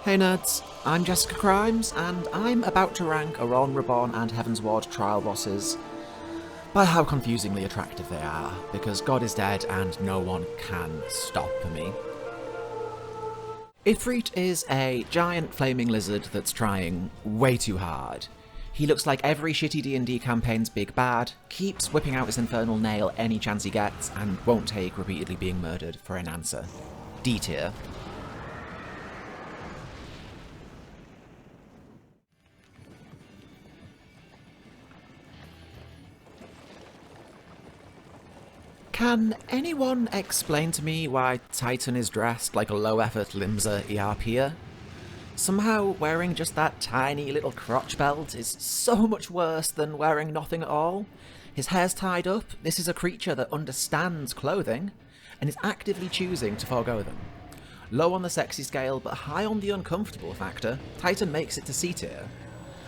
Hey nerds, I'm Jessica Crimes, and I'm about to rank ARR+, and Heavensward trial bosses by how confusingly attractive they are, because God is dead and no one can stop me. Ifrit is a giant flaming lizard that's trying way too hard. He looks like every shitty D&D campaign's big bad, keeps whipping out his infernal nail any chance he gets, and won't take repeatedly being murdered for an answer. D tier. Can anyone explain to me why Titan is dressed like a low-effort Limsa ERPer? Somehow wearing just that tiny little crotch belt is so much worse than wearing nothing at all. His hair's tied up, this is a creature that understands clothing, and is actively choosing to forego them. Low on the sexy scale, but high on the uncomfortable factor, Titan makes it to C tier.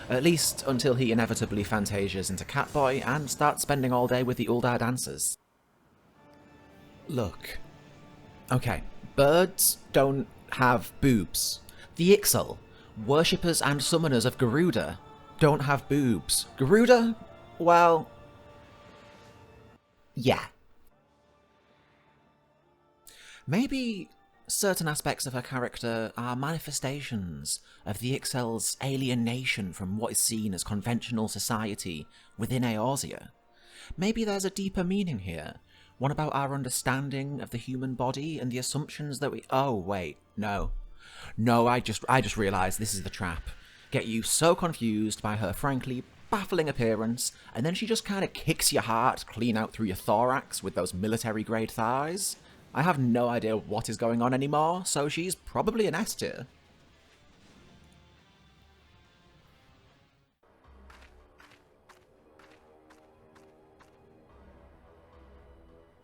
At least until he inevitably fantasias into Catboy and starts spending all day with the Uldar dancers. Look. Okay, birds don't have boobs. The Ixal, worshippers and summoners of Garuda, don't have boobs. Garuda? Well... yeah. Maybe certain aspects of her character are manifestations of the Ixal's alienation from what is seen as conventional society within Eorzea. Maybe there's a deeper meaning here. One about our understanding of the human body and the assumptions that we... oh, wait, no. No, I just realised this is the trap. Get you so confused by her frankly baffling appearance, and then she just kind of kicks your heart clean out through your thorax with those military-grade thighs. I have no idea what is going on anymore, so she's probably an S tier.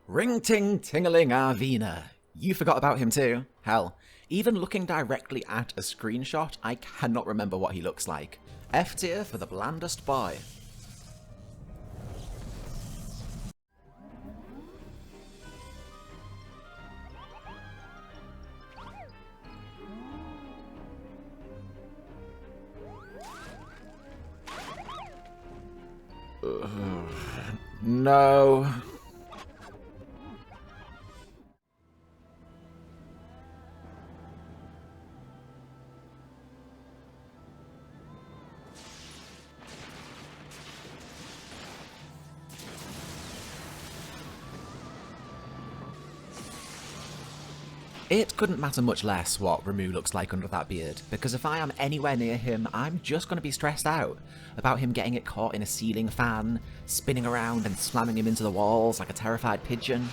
Ring-ting-tingling Ravana. You forgot about him too. Hell, even looking directly at a screenshot, I cannot remember what he looks like. F tier for the blandest boy. No. It couldn't matter much less what Ramu looks like under that beard, because if I am anywhere near him, I'm just going to be stressed out about him getting it caught in a ceiling fan, spinning around and slamming him into the walls like a terrified pigeon.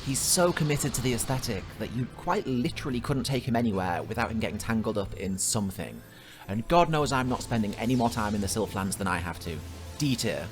He's so committed to the aesthetic that you quite literally couldn't take him anywhere without him getting tangled up in something. And God knows I'm not spending any more time in the Sylphlands than I have to. D tier.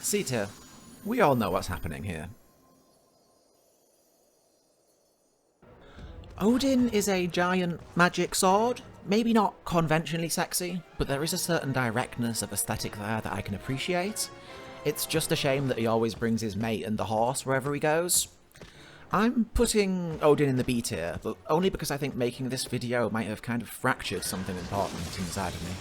C tier. We all know what's happening here. Odin is a giant magic sword. Maybe not conventionally sexy, but there is a certain directness of aesthetic there that I can appreciate. It's just a shame that he always brings his mate and the horse wherever he goes. I'm putting Odin in the B tier, but only because I think making this video might have kind of fractured something important inside of me.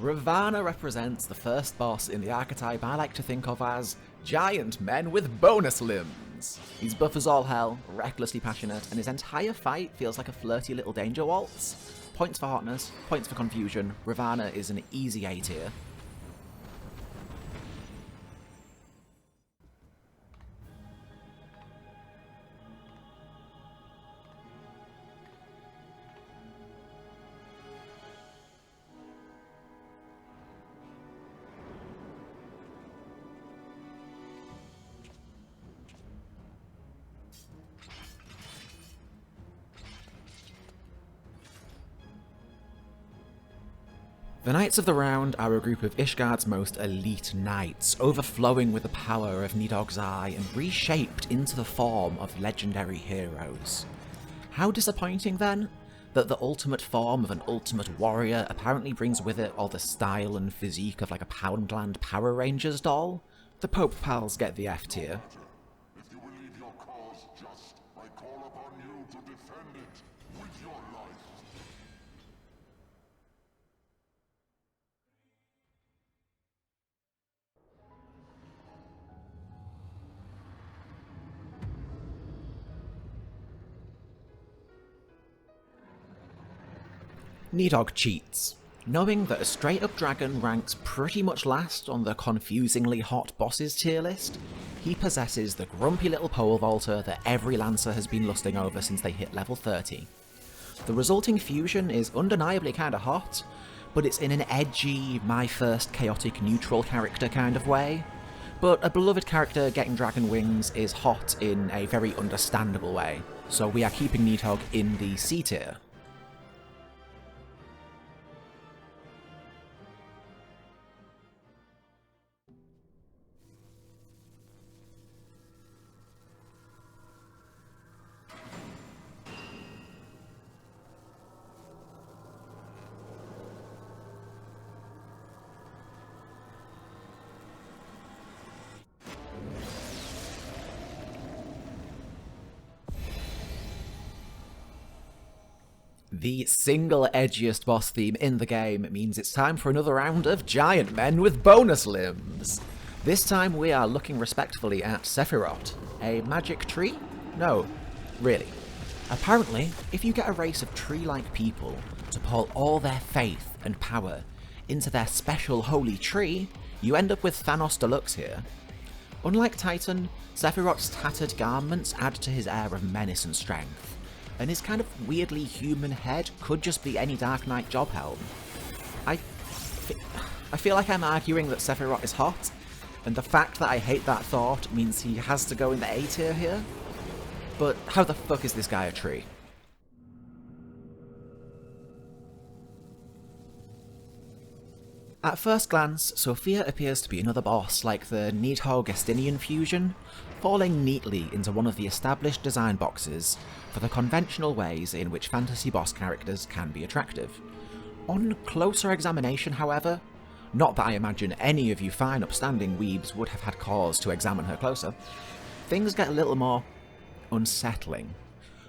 Ravana represents the first boss in the archetype I like to think of as giant men with bonus limbs. He's buff as all hell, recklessly passionate, and his entire fight feels like a flirty little danger waltz. Points for hotness, points for confusion. Ravana is an easy A tier. The Knights of the Round are a group of Ishgard's most elite knights, overflowing with the power of Nidhogg's Eye and reshaped into the form of legendary heroes. How disappointing then, that the ultimate form of an ultimate warrior apparently brings with it all the style and physique of like a Poundland Power Rangers doll? The Pope pals get the F tier. If you believe your cause just, I call upon you to defend it with your life. Nidhogg cheats. Knowing that a straight-up dragon ranks pretty much last on the confusingly hot bosses tier list, he possesses the grumpy little pole vaulter that every Lancer has been lusting over since they hit level 30. The resulting fusion is undeniably kinda hot, but it's in an edgy, my first chaotic neutral character kind of way. But a beloved character getting dragon wings is hot in a very understandable way, so we are keeping Nidhogg in the C tier. The single edgiest boss theme in the game means it's time for another round of giant men with bonus limbs. This time we are looking respectfully at Sephiroth, a magic tree? No, really. Apparently, if you get a race of tree-like people to pour all their faith and power into their special holy tree, you end up with Thanos Deluxe here. Unlike Titan, Sephiroth's tattered garments add to his air of menace and strength, and his kind of weirdly human head could just be any Dark Knight job helm. I feel like I'm arguing that Sephiroth is hot, and the fact that I hate that thought means he has to go in the A tier here. But how the fuck is this guy a tree? At first glance, Sophia appears to be another boss like the Nidhogg-Estinian fusion, falling neatly into one of the established design boxes for the conventional ways in which fantasy boss characters can be attractive. On closer examination, however, not that I imagine any of you fine upstanding weebs would have had cause to examine her closer, things get a little more unsettling.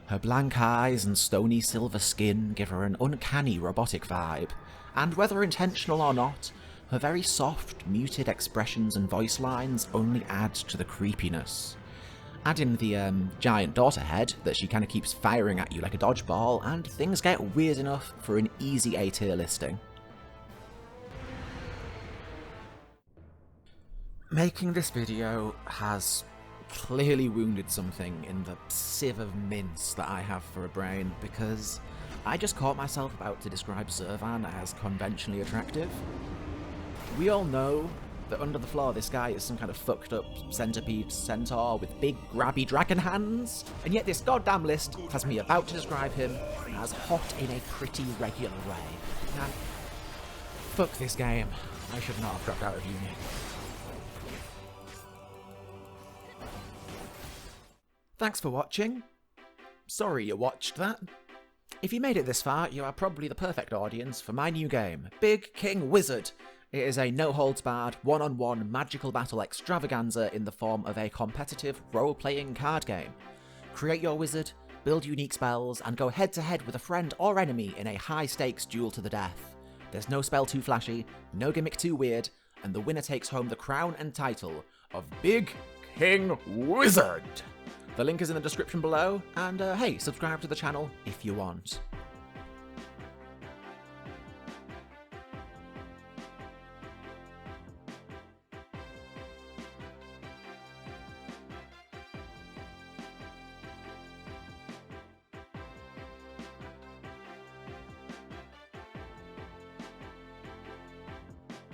Her blank eyes and stony silver skin give her an uncanny robotic vibe, and whether intentional or not, her very soft, muted expressions and voice lines only add to the creepiness. Add in the giant daughter head that she kind of keeps firing at you like a dodgeball, and things get weird enough for an easy A tier listing. Making this video has clearly wounded something in the sieve of mince that I have for a brain, because I just caught myself about to describe Cervan as conventionally attractive. We all know that under the floor this guy is some kind of fucked up centipede centaur with big grabby dragon hands, and yet this goddamn list has me about to describe him as hot in a pretty regular way. Now, fuck this game. I should not have dropped out of uni. Thanks for watching. Sorry you watched that. If you made it this far, you are probably the perfect audience for my new game, Big King Wizard. It is a no-holds-barred, one-on-one magical battle extravaganza in the form of a competitive role-playing card game. Create your wizard, build unique spells, and go head-to-head with a friend or enemy in a high-stakes duel to the death. There's no spell too flashy, no gimmick too weird, and the winner takes home the crown and title of Big King Wizard. The link is in the description below, and hey, subscribe to the channel if you want.